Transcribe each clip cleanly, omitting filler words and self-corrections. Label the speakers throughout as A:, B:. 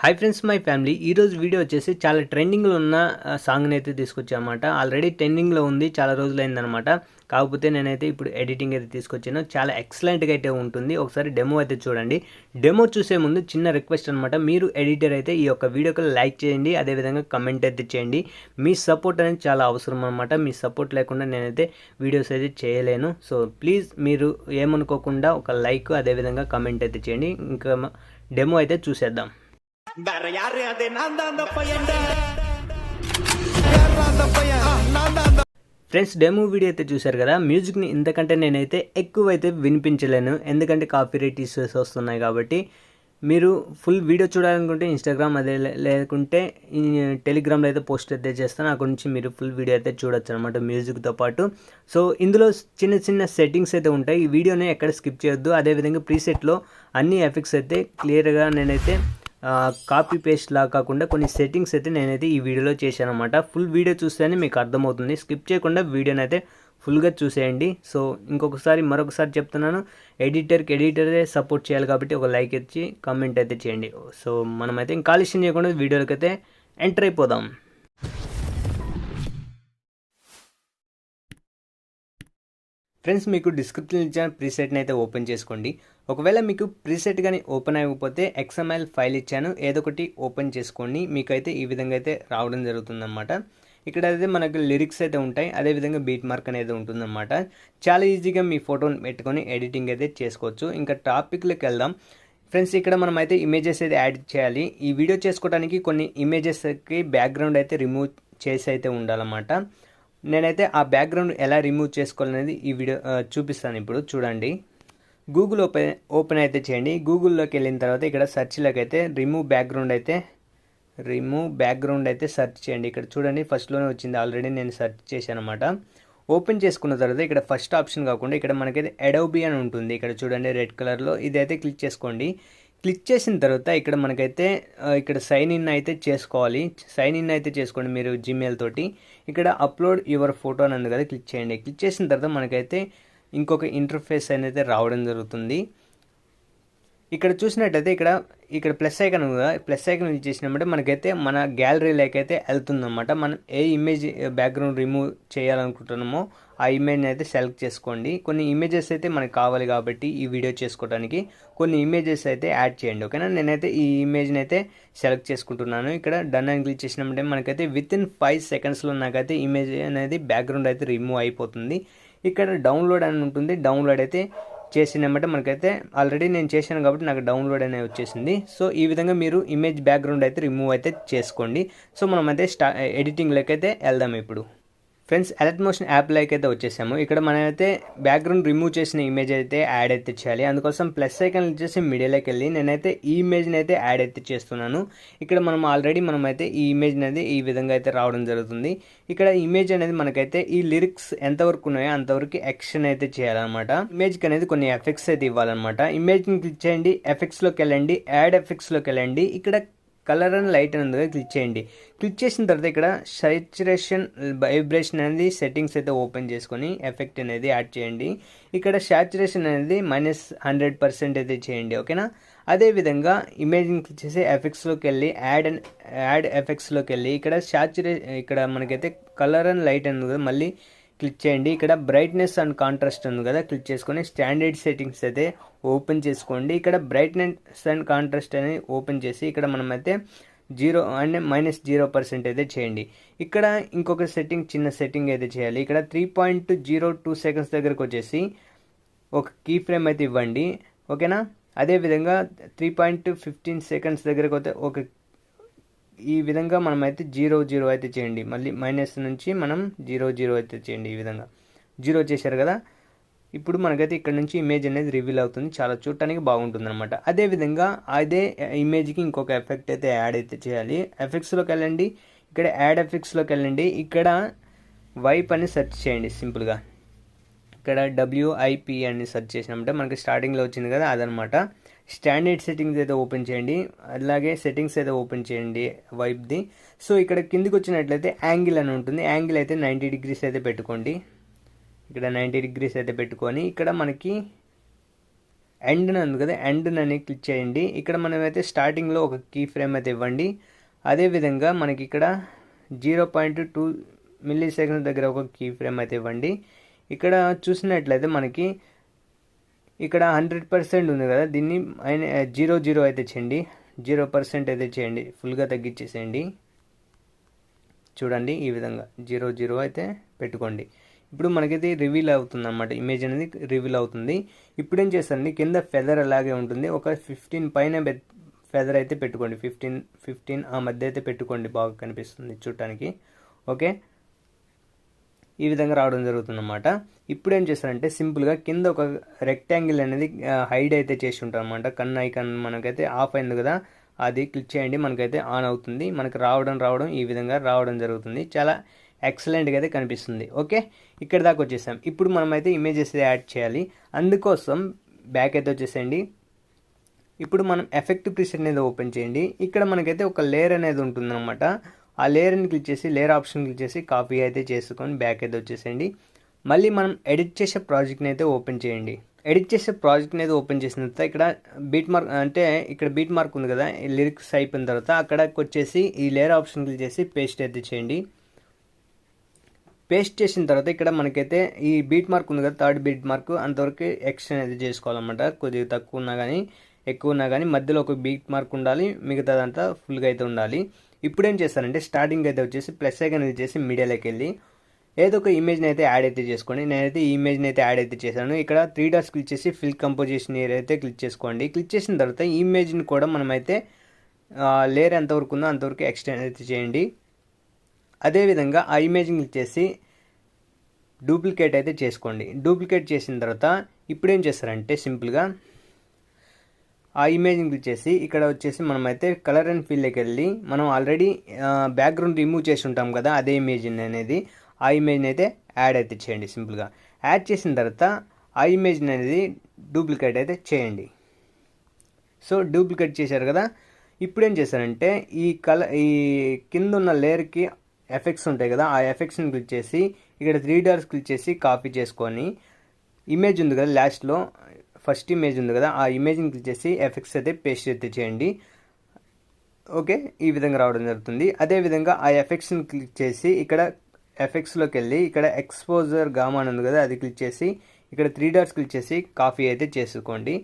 A: Hi friends, my family. ఈరోజు video వచ్చేసి చాలా ట్రెండింగ్లో ఉన్న సాంగ్ని అయితే తీసుకొచ్చానమాట. ఆల్రెడీ ట్రెండింగ్లో ఉంది, చాలా రోజులైందనమాట. కాకపోతే నేనైతే ఇప్పుడు ఎడిటింగ్ అయితే తీసుకొచ్చాను. చాలా ఎక్సలెంట్గా అయితే ఉంటుంది. ఒకసారి డెమో అయితే చూడండి. డెమో చూసే ముందు చిన్న రిక్వెస్ట్ అనమాట, మీరు ఎడిటర్ అయితే ఈ యొక్క వీడియోకి లైక్ చేయండి, అదేవిధంగా కమెంట్ అయితే చేయండి. మీ సపోర్ట్ అనేది చాలా అవసరం అనమాట. మీ సపోర్ట్ లేకుండా నేనైతే వీడియోస్ అయితే చేయలేను. సో ప్లీజ్ మీరు ఏమనుకోకుండా ఒక లైక్ అదేవిధంగా కమెంట్ అయితే చేయండి. ఇంకా డెమో అయితే చూసేద్దాం. ఫ్రెండ్స్, డెమో వీడియో అయితే చూశారు కదా. మ్యూజిక్ని ఇంతకంటే నేనైతే ఎక్కువైతే వినిపించలేను, ఎందుకంటే కాపీరైట్ ఇష్యూస్ వస్తున్నాయి. కాబట్టి మీరు ఫుల్ వీడియో చూడాలనుకుంటే ఇన్స్టాగ్రామ్ అదే లేకుంటే టెలిగ్రామ్లో అయితే పోస్ట్ అయితే చేస్తాను. అక్కడ నుంచి మీరు ఫుల్ వీడియో అయితే చూడొచ్చు అనమాట మ్యూజిక్తో పాటు. సో ఇందులో చిన్న చిన్న సెట్టింగ్స్ అయితే ఉంటాయి. ఈ వీడియోని ఎక్కడ స్కిప్ చేయొద్దు. అదేవిధంగా ప్రీసెట్లో అన్ని ఎఫెక్ట్స్ అయితే క్లియర్గా నేనైతే కాపీ పేస్ట్ లా కాకుండా కొన్ని సెట్టింగ్స్ అయితే నేనైతే ఈ వీడియోలో చేశాను అనమాట. ఫుల్ వీడియో చూస్తేనే మీకు అర్థమవుతుంది. స్కిప్ చేయకుండా వీడియోని అయితే ఫుల్గా చూసేయండి. సో మరొకసారి చెప్తున్నాను, ఎడిటరే సపోర్ట్ చేయాలి కాబట్టి ఒక లైక్ ఇచ్చి కామెంట్ అయితే చేయండి. సో మనమైతే ఇంకా ఆలస్యం చేయకుండా వీడియోలకి అయితే ఎంటర్ అయిపోదాం. ఫ్రెండ్స్, మీకు డిస్క్రిప్షన్ ఇచ్చిన ప్రీసెట్ని అయితే ఓపెన్ చేసుకోండి. ఒకవేళ మీకు ప్రీసెట్ కానీ ఓపెన్ అవ్వకపోతే XML ఫైల్ ఇచ్చాను, ఏదో ఒకటి ఓపెన్ చేసుకోండి. మీకైతే ఈ విధంగా అయితే రావడం జరుగుతుందన్నమాట. ఇక్కడ అయితే మనకు లిరిక్స్ అయితే ఉంటాయి, అదేవిధంగా బీట్ మార్క్ అనేది ఉంటుందన్నమాట. చాలా ఈజీగా మీ ఫోటోని పెట్టుకొని ఎడిటింగ్ అయితే చేసుకోవచ్చు. ఇంకా టాపిక్లోకి వెళ్దాం. ఫ్రెండ్స్, ఇక్కడ మనం అయితే ఇమేజెస్ అయితే యాడ్ చేయాలి. ఈ వీడియో చేసుకోవడానికి కొన్ని ఇమేజెస్కి బ్యాక్గ్రౌండ్ అయితే రిమూవ్ చేసి అయితే ఉండాలన్నమాట. నేనైతే ఆ బ్యాక్గ్రౌండ్ ఎలా రిమూవ్ చేసుకోవాలనేది ఈ వీడియో చూపిస్తాను. ఇప్పుడు చూడండి. గూగుల్ ఓపెన్ అయితే చేయండి. గూగుల్లోకి వెళ్ళిన తర్వాత ఇక్కడ సెర్చ్లోకి అయితే రిమూవ్ బ్యాక్గ్రౌండ్ అయితే సెర్చ్ చేయండి. ఇక్కడ చూడండి, ఫస్ట్లోనే వచ్చింది. ఆల్రెడీ నేను సెర్చ్ చేశాను అనమాట. ఓపెన్ చేసుకున్న తర్వాత ఇక్కడ ఫస్ట్ ఆప్షన్ కాకుండా ఇక్కడ మనకైతే అడోబీ అని ఉంటుంది. ఇక్కడ చూడండి రెడ్ కలర్లో, ఇదైతే క్లిక్ చేసుకోండి. క్లిక్ చేసిన తర్వాత ఇక్కడ మనకైతే ఇక్కడ సైన్ ఇన్ అయితే చేసుకోవాలి. సైన్ ఇన్ అయితే చేసుకోండి మీరు జీమెయిల్ తోటి. ఇక్కడ అప్లోడ్ యువర్ ఫోటో అని ఉంది కదా, క్లిక్ చేయండి. క్లిక్ చేసిన తర్వాత మనకైతే ఇంకొక ఇంటర్ఫేస్ అనేది రావడం జరుగుతుంది. ఇక్కడ చూసినట్టయితే ఇక్కడ ప్లస్ ఐకాన్ కదా, ప్లస్ ఐకాన్ క్లిక్ చేసినప్పుడు మనకైతే మన గ్యాలరీలోకి అయితే వెళ్తుందన్నమాట. మనం ఏ ఇమేజ్ బ్యాక్గ్రౌండ్ రిమూవ్ చేయాలనుకుంటున్నామో ఆ ఇమేజ్ని అయితే సెలెక్ట్ చేసుకోండి. కొన్ని ఇమేజెస్ అయితే మనకు కావాలి కాబట్టి ఈ వీడియో చేసుకోవడానికి కొన్ని ఇమేజెస్ అయితే యాడ్ చేయండి, ఓకేనా. నేనైతే ఈ ఇమేజ్ని అయితే సెలెక్ట్ చేసుకుంటున్నాను. ఇక్కడ డన్ అని క్లిక్ చేసినప్పుడే మనకైతే వితిన్ 5 సెకండ్స్లో నాకైతే ఇమేజ్ అనేది బ్యాక్గ్రౌండ్ అయితే రిమూవ్ అయిపోతుంది. ఇక్కడ డౌన్లోడ్ అని ఉంటుంది. డౌన్లోడ్ అయితే చేసినమంటే మనకైతే ఆల్రెడీ నేను చేశాను కాబట్టి నాకు డౌన్లోడ్ అనేది వచ్చేసింది. సో ఈ విధంగా మీరు ఇమేజ్ బ్యాక్గ్రౌండ్ అయితే రిమూవ్ అయితే చేసుకోండి. సో మనమైతే ఎడిటింగ్లోకి అయితే వెళ్దాం ఇప్పుడు. ఫ్రెండ్స్, అలర్ట్ మోషన్ యాప్లోకి అయితే వచ్చేసాము. ఇక్కడ మనమైతే బ్యాక్గ్రౌండ్ రిమూవ్ చేసిన ఇమేజ్ అయితే యాడ్ అయితే చేయాలి. అందుకోసం ప్లస్ ఐకాన్ వచ్చేసి మీడియాలోకి వెళ్ళి నేనైతే ఈ ఇమేజ్ని అయితే యాడ్ అయితే చేస్తున్నాను. ఇక్కడ మనమైతే ఈ ఇమేజ్ అనేది ఈ విధంగా అయితే రావడం జరుగుతుంది. ఇక్కడ ఇమేజ్ అనేది మనకైతే ఈ లిరిక్స్ ఎంతవరకు ఉన్నాయో అంతవరకు యాక్షన్ అయితే చేయాలన్నమాట. ఇమేజ్కి అనేది కొన్ని ఎఫెక్ట్స్ అయితే ఇవ్వాలన్నమాట. ఇమేజ్ని క్లిక్ చేయండి, ఎఫెక్ట్స్లోకి వెళ్ళండి, యాడ్ ఎఫెక్ట్స్లోకి వెళ్ళండి. ఇక్కడ కలర్ అండ్ లైట్ అనేది క్లిక్ చేయండి. క్లిక్ చేసిన తర్వాత ఇక్కడ సాచురేషన్ వైబ్రేషన్ అనేది సెట్టింగ్స్ అయితే ఓపెన్ చేసుకొని ఎఫెక్ట్ అనేది యాడ్ చేయండి. ఇక్కడ సాచురేషన్ అనేది -100% అయితే చేయండి, ఓకేనా. అదేవిధంగా ఇమేజ్ని క్లిక్ చేసి ఎఫెక్ట్స్లోకి వెళ్ళి యాడ్ ఎఫెక్ట్స్లోకి వెళ్ళి ఇక్కడ మనకైతే కలర్ అండ్ లైట్ అనేది మళ్ళీ క్లిక్ చేయండి. ఇక్కడ బ్రైట్నెస్ అండ్ కాంట్రాస్ట్ ఉంది కదా, క్లిక్ చేసుకొని స్టాండర్డ్ సెట్టింగ్స్ అయితే ఓపెన్ చేసుకోండి. ఇక్కడ బ్రైట్నెస్ అండ్ కాంట్రాస్ట్ అనేది ఓపెన్ చేసి ఇక్కడ మనమైతే 0 అంటే -0% అయితే చేయండి. ఇక్కడ ఇంకొక చిన్న సెట్టింగ్ అయితే చేయాలి. ఇక్కడ 3.02 సెకండ్స్ దగ్గరకు వచ్చేసి ఒక కీ ఫ్రేమ్ అయితే ఇవ్వండి, ఓకేనా. అదేవిధంగా 3.15 సెకండ్స్ దగ్గరకు అయితే ఈ విధంగా మనమైతే 0 అయితే చేయండి. మళ్ళీ మైనస్ నుంచి మనం 0 అయితే చేయండి. ఈ విధంగా 0 చేశారు కదా. ఇప్పుడు మనకైతే ఇక్కడ నుంచి ఇమేజ్ అనేది రివీల్ అవుతుంది. చాలా చూడటానికి బాగుంటుంది అనమాట. అదేవిధంగా అదే ఇమేజ్కి ఇంకొక ఎఫెక్ట్ అయితే యాడ్ అయితే చేయాలి. ఎఫెక్ట్స్లోకి వెళ్ళండి, ఇక్కడ యాడ్ ఎఫెక్ట్స్లోకి వెళ్ళండి. ఇక్కడ వైప్ అని సెర్చ్ చేయండి సింపుల్గా. ఇక్కడ WIP అని సెర్చ్ చేసినామంటే మనకి స్టార్టింగ్లో వచ్చింది కదా, అదనమాట. స్టాండర్డ్ సెట్టింగ్స్ అయితే ఓపెన్ చేయండి, అలాగే సెట్టింగ్స్ అయితే ఓపెన్ చేయండి వైప్ది. సో ఇక్కడ కిందికి వచ్చినట్లయితే యాంగిల్ అని ఉంటుంది. యాంగిల్ అయితే 90 degrees అయితే పెట్టుకోండి. ఇక్కడ 90 డిగ్రీస్ అయితే పెట్టుకొని ఇక్కడ మనకి ఎండ్ ఉంది కదా, ఎండ్ అని క్లిక్ చేయండి. ఇక్కడ మనమైతే స్టార్టింగ్లో ఒక కీ ఫ్రేమ్ అయితే ఇవ్వండి. అదేవిధంగా మనకి ఇక్కడ 0.2 మిల్లీ సెకండ్స్ దగ్గర ఒక కీ ఫ్రేమ్ అయితే ఇవ్వండి. ఇక్కడ చూసినట్లయితే మనకి ఇక్కడ 100% ఉంది కదా, దీన్ని 0 అయితే చేయండి, 0% అయితే చేయండి, ఫుల్గా తగ్గించేసేయండి. చూడండి ఈ విధంగా 0 అయితే పెట్టుకోండి. ఇప్పుడు మనకైతే రివీల్ అవుతుంది అన్నమాట, ఇమేజ్ అనేది రివీల్ అవుతుంది. ఇప్పుడు ఏం చేస్తారండి, కింద ఫెదర్ అలాగే ఉంటుంది, ఒక 15 పైన ఫెదర్ అయితే పెట్టుకోండి, 15 ఆ మధ్య అయితే పెట్టుకోండి, బాగా కనిపిస్తుంది చూడటానికి. ఓకే, ఈ విధంగా రావడం జరుగుతుంది అన్నమాట. ఇప్పుడు ఏం చేస్తారంటే సింపుల్గా కింద ఒక రెక్టాంగిల్ అనేది హైడ్ అయితే చేసి ఉంటాం అన్నమాట. కన్ను ఐకాన్ మనకైతే ఆఫ్ అయింది కదా, అది క్లిక్ చేయండి, మనకైతే ఆన్ అవుతుంది. మనకి రావడం ఈ విధంగా రావడం జరుగుతుంది, చాలా ఎక్సలెంట్గా అయితే కనిపిస్తుంది. ఓకే, ఇక్కడ దాకా వచ్చేసాం. ఇప్పుడు మనమైతే ఇమేజెస్ యాడ్ చేయాలి, అందుకోసం బ్యాక్ అయితే వచ్చేసేయండి. ఇప్పుడు మనం ఎఫెక్ట్ ప్రీసెట్ అనేది ఓపెన్ చేయండి. ఇక్కడ మనకైతే ఒక లేయర్ అనేది ఉంటుందన్నమాట. ఆ లేయర్ని క్లిక్ చేసి లేయర్ ఆప్షన్ క్లిక్ చేసి కాపీ అయితే చేసుకొని బ్యాక్ అయితే వచ్చేసేయండి. మళ్ళీ మనం ఎడిట్ చేసే ప్రాజెక్ట్ని అయితే ఓపెన్ చేయండి. ఎడిట్ చేసే ప్రాజెక్ట్ని అయితే ఓపెన్ చేసిన తర్వాత ఇక్కడ బీట్ మార్క్ అంటే ఇక్కడ బీట్ మార్క్ ఉంది కదా, లిరిక్స్ అయిపోయిన తర్వాత అక్కడికి వచ్చేసి ఈ లేయర్ ఆప్షన్ క్లిక్ చేసి పేస్ట్ అయితే చేయండి. పేస్ట్ చేసిన తర్వాత ఇక్కడ మనకైతే ఈ బీట్ మార్క్ ఉంది కదా, థర్డ్ బీట్ మార్క్ అంతవరకు ఎక్స్టెండ్ అయితే చేసుకోవాలన్నమాట. కొద్దిగా తక్కువ ఉన్నా కానీ ఎక్కువ ఉన్నా కానీ మధ్యలో ఒక బీట్ మార్క్ ఉండాలి, మిగతాదంతా ఫుల్గా అయితే ఉండాలి. ఇప్పుడు ఏం చేస్తారంటే స్టార్టింగ్ అయితే వచ్చేసి ప్లస్ ఐకాన్ అనేది చేసి మీడియాలోకి వెళ్ళి ఏదో ఒక ఇమేజ్ని అయితే యాడ్ అయితే చేసుకోండి. నేనైతే ఈ ఇమేజ్ని అయితే యాడ్ అయితే చేశాను. ఇక్కడ 3 డాట్స్ క్లిక్ చేసి ఫిల్ కంపోజిషన్ ఏరియా అయితే క్లిక్ చేసుకోండి. క్లిక్ చేసిన తర్వాత ఈ ఇమేజ్ని కూడా మనమైతే లేయర్ ఎంతవరకు ఉందో అంతవరకు ఎక్స్టెండ్ అయితే చేయండి. అదేవిధంగా ఆ ఇమేజ్ని క్లిక్ చేసి డూప్లికేట్ అయితే చేసుకోండి. డూప్లికేట్ చేసిన తర్వాత ఇప్పుడు ఏం చేస్తారంటే సింపుల్గా ఆ ఇమేజ్ని క్లిక్ చేసి ఇక్కడ వచ్చేసి మనమైతే కలర్ అండ్ ఫీల్డ్కి వెళ్ళి మనం ఆల్రెడీ బ్యాక్గ్రౌండ్ రిమూవ్ చేసి ఉంటాం కదా, అదే ఇమేజ్ అనేది ఆ ఇమేజ్ని అయితే యాడ్ అయితే చేయండి. సింపుల్గా యాడ్ చేసిన తర్వాత ఆ ఇమేజ్ అనేది డూప్లికేట్ అయితే చేయండి. సో డూప్లికేట్ చేశారు కదా, ఇప్పుడు ఏం చేశారంటే ఈ కింద ఉన్న లేయర్కి ఎఫెక్ట్స్ ఉంటాయి కదా, ఆ ఎఫెక్ట్స్ని క్లిక్ చేసి ఇక్కడ 3 డాట్స్ క్లిక్ చేసి కాపీ చేసుకొని ఇమేజ్ ఉంది కదా, లాస్ట్లో ఫస్ట్ ఇమేజ్ ఉంది కదా, ఆ ఇమేజ్ని క్లిక్ చేసి ఎఫెక్ట్స్ అయితే పేస్ట్ అయితే చేయండి. ఓకే, ఈ విధంగా రావడం జరుగుతుంది. అదేవిధంగా ఆ ఎఫెక్ట్స్ని క్లిక్ చేసి ఇక్కడ ఎఫెక్ట్స్లోకి వెళ్ళి ఇక్కడ ఎక్స్పోజర్ గామా అని ఉంది కదా, అది క్లిక్ చేసి ఇక్కడ 3 డాట్స్ క్లిక్ చేసి కాపీ అయితే చేసుకోండి.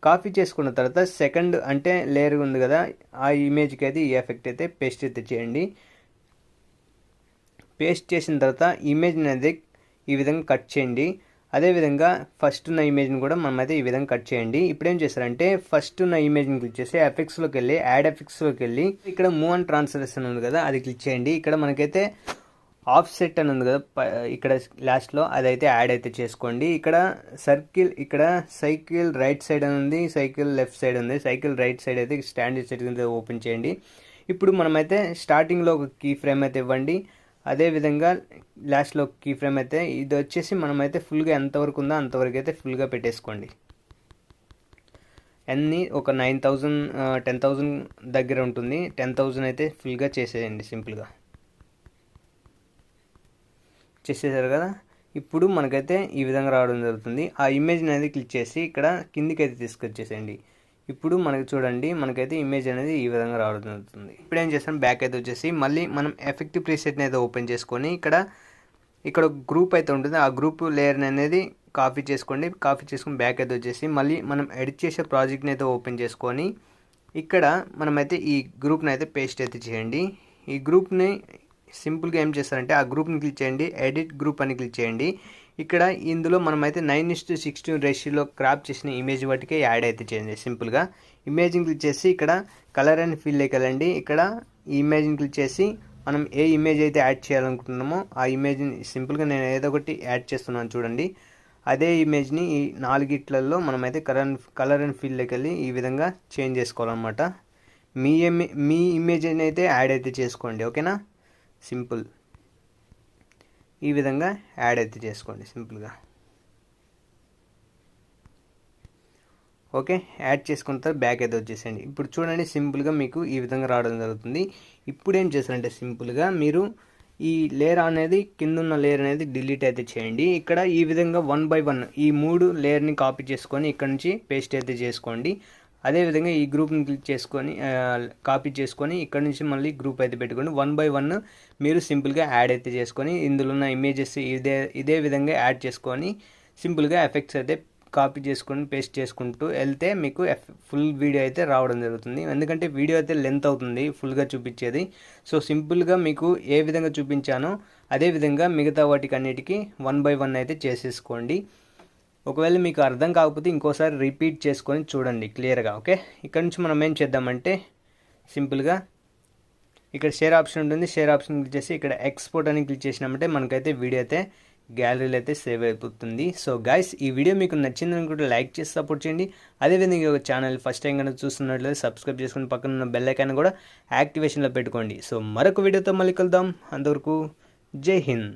A: కాపీ చేసుకున్న తర్వాత సెకండ్ అంటే లేయర్ ఉంది కదా, ఆ ఇమేజ్కి అయితే ఈ ఎఫెక్ట్ అయితే పేస్ట్ అయితే చేయండి. పేస్ట్ చేసిన తర్వాత ఇమేజ్ అనేది ఈ విధంగా కట్ చేయండి. అదేవిధంగా ఫస్ట్ ఉన్న ఇమేజ్ని కూడా మనమైతే ఈ విధంగా కట్ చేయండి. ఇప్పుడు ఏం చేస్తారంటే ఫస్ట్ ఉన్న ఇమేజ్ని క్లిక్ చేసి ఎఫెక్ట్స్లోకి వెళ్ళి యాడ్ ఎఫెక్ట్స్లోకి వెళ్ళి ఇక్కడ మూవ్ అండ్ ట్రాన్స్లేషన్ ఉంది కదా, అది క్లిక్ చేయండి. ఇక్కడ మనకైతే ఆఫ్ సెట్ అని ఉంది కదా ఇక్కడ లాస్ట్లో, అదైతే యాడ్ అయితే చేసుకోండి. ఇక్కడ సర్కిల్, ఇక్కడ సైకిల్ రైట్ సైడ్ అని ఉంది, సైకిల్ లెఫ్ట్ సైడ్ ఉంది. సైకిల్ రైట్ సైడ్ అయితే స్టాండ్ సెట్ కింద ఓపెన్ చేయండి. ఇప్పుడు మనమైతే స్టార్టింగ్లో ఒక కీ ఫ్రేమ్ అయితే ఇవ్వండి. అదేవిధంగా లాస్ట్లో కీ ఫ్రేమ్ అయితే ఇది వచ్చేసి మనమైతే ఫుల్గా ఎంతవరకు ఉందో అంతవరకు అయితే ఫుల్గా పెట్టేసుకోండి. అన్నీ ఒక 9,000 10,000 దగ్గర ఉంటుంది, 10,000 అయితే ఫుల్గా చేసేయండి. సింపుల్గా చేసేసారు కదా, ఇప్పుడు మనకైతే ఈ విధంగా రావడం జరుగుతుంది. ఆ ఇమేజ్ అనేది క్లిక్ చేసి ఇక్కడ కిందికి అయితే తీసుకొచ్చేసేయండి. ఇప్పుడు మనకి చూడండి, మనకైతే ఇమేజ్ అనేది ఈ విధంగా రావడం జరుగుతుంది. ఇప్పుడు ఏం చేస్తాం, బ్యాక్ అయితే వచ్చేసి మళ్ళీ మనం ఎఫెక్టివ్ ప్రీసెట్ని అయితే ఓపెన్ చేసుకొని ఇక్కడ గ్రూప్ అయితే ఉంటుంది, ఆ గ్రూప్ లేయర్ అనేది కాపీ చేసుకోండి. కాపీ చేసుకుని బ్యాక్ అయితే వచ్చేసి మళ్ళీ మనం ఎడిట్ చేసే ప్రాజెక్ట్ని అయితే ఓపెన్ చేసుకొని ఇక్కడ మనమైతే ఈ గ్రూప్ని అయితే పేస్ట్ అయితే చేయండి. ఈ గ్రూప్ని సింపుల్గా ఏం చేస్తారంటే ఆ గ్రూప్ని క్లిక్ చేయండి, ఎడిట్ గ్రూప్ అని క్లిక్ చేయండి. ఇక్కడ ఇందులో మనమైతే 9:16 రేషియోలో క్రాప్ చేసిన ఇమేజ్ వాటికే యాడ్ అయితే చేయండి. సింపుల్గా ఇమేజ్ని క్లిక్ చేసి ఇక్కడ కలర్ అండ్ ఫీల్డ్కి వెళ్ళండి. ఇక్కడ ఈ ఇమేజ్ని క్లిక్ చేసి మనం ఏ ఇమేజ్ అయితే యాడ్ చేయాలనుకుంటున్నామో ఆ ఇమేజ్ని సింపుల్గా నేను ఏదో ఒకటి యాడ్ చేస్తున్నాను చూడండి, అదే ఇమేజ్ని ఈ 4 మనమైతే కలర్ అండ్ ఫీల్డ్కి వెళ్ళి ఈ విధంగా చేంజ్ చేసుకోవాలన్నమాట. మీ ఇమేజ్ని అయితే యాడ్ అయితే చేసుకోండి. ఓకేనా, సింపుల్ ఈ విధంగా యాడ్ అయితే చేసుకోండి సింపుల్గా. ఓకే, యాడ్ చేసుకున్న తర్వాత బ్యాక్ అయితే వచ్చేసేయండి. ఇప్పుడు చూడండి సింపుల్గా మీకు ఈ విధంగా రావడం జరుగుతుంది. ఇప్పుడు ఏం చేస్తారంటే సింపుల్గా మీరు ఈ లేయర్ అనేది కింద ఉన్న లేయర్ అనేది డిలీట్ అయితే చేయండి. ఇక్కడ ఈ విధంగా 1 by 1 ఈ 3 లేయర్ని కాపీ చేసుకొని ఇక్కడ నుంచి పేస్ట్ అయితే చేసుకోండి. అదేవిధంగా ఈ గ్రూప్ని క్లిక్ చేసుకొని కాపీ చేసుకొని ఇక్కడ నుంచి మళ్ళీ గ్రూప్ అయితే పెట్టుకోండి. 1 by 1 మీరు సింపుల్గా యాడ్ అయితే చేసుకొని ఇందులో ఉన్న ఇమేజెస్ ఇదే విధంగా యాడ్ చేసుకొని సింపుల్గా ఎఫెక్ట్స్ అయితే కాపీ చేసుకొని పేస్ట్ చేసుకుంటూ వెళ్తే మీకు ఫుల్ వీడియో అయితే రావడం జరుగుతుంది. ఎందుకంటే వీడియో అయితే లెంత్ అవుతుంది ఫుల్గా చూపించేది. సో సింపుల్గా మీకు ఏ విధంగా చూపించానో అదే విధంగా మిగతా వాటికి అన్నిటికీ 1 by 1 అయితే చేసేసుకోండి. ఒకవేళ మీకు అర్థం కాకపోతే ఇంకోసారి రిపీట్ చేసుకొని చూడండి క్లియర్గా. ఓకే, ఇక్కడ నుంచి మనం ఏం చేద్దామంటే సింపుల్గా ఇక్కడ షేర్ ఆప్షన్ ఉంటుంది. షేర్ ఆప్షన్ క్లిక్ చేసి ఇక్కడ ఎక్స్పోర్ట్ అని క్లిక్ చేసినామంటే మనకైతే వీడియో అయితే గ్యాలరీలో అయితే సేవ్ అయిపోతుంది. సో గైస్, ఈ వీడియో మీకు నచ్చిందని కూడా లైక్ చేసి సపోర్ట్ చేయండి. అదేవిధంగా ఒక ఛానల్ ఫస్ట్ టైం కనుక చూస్తున్నట్లయితే సబ్స్క్రైబ్ చేసుకుని పక్కన ఉన్న బెల్ ఐకాన్ కూడా యాక్టివేషన్లో పెట్టుకోండి. సో మరొక వీడియోతో మళ్ళీ కలుద్దాం. అంతవరకు జై హింద్.